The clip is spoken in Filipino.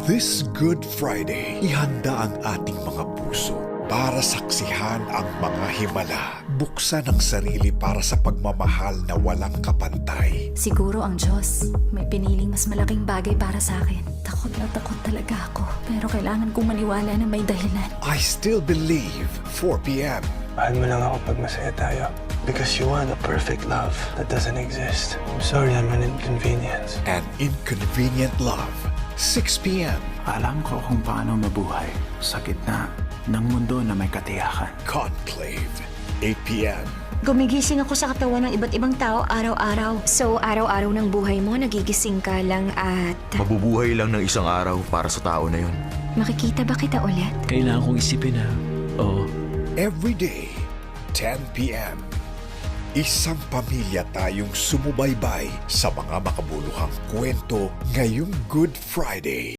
This Good Friday, ihanda ang ating mga puso para saksihan ang mga himala. Buksan ang sarili para sa pagmamahal na walang kapantay. Siguro ang Diyos may piniling mas malaking bagay para sa akin. Takot na takot talaga ako. Pero kailangan kong maniwala na may dahilan. I Still Believe, 4 p.m. Mahal mo lang ako pag masaya tayo. Because you want a perfect love that doesn't exist. I'm sorry I'm an inconvenience. And Inconvenient Love, 6 p.m. Alam ko kung paano mabuhay sa gitna ng mundo na may katiyakan. Conclave, 8 p.m. Gumigising ako sa katawan ng iba't ibang tao araw-araw. So, araw-araw ng buhay mo, nagigising ka lang at Mabubuhay lang ng isang araw para sa tao na yun. makikita ba kita ulit? Kailangan kong isipin na, oo, Every day, 10 p.m. Isang pamilya tayong sumubaybay sa mga makabuluhang kwento ngayong Good Friday.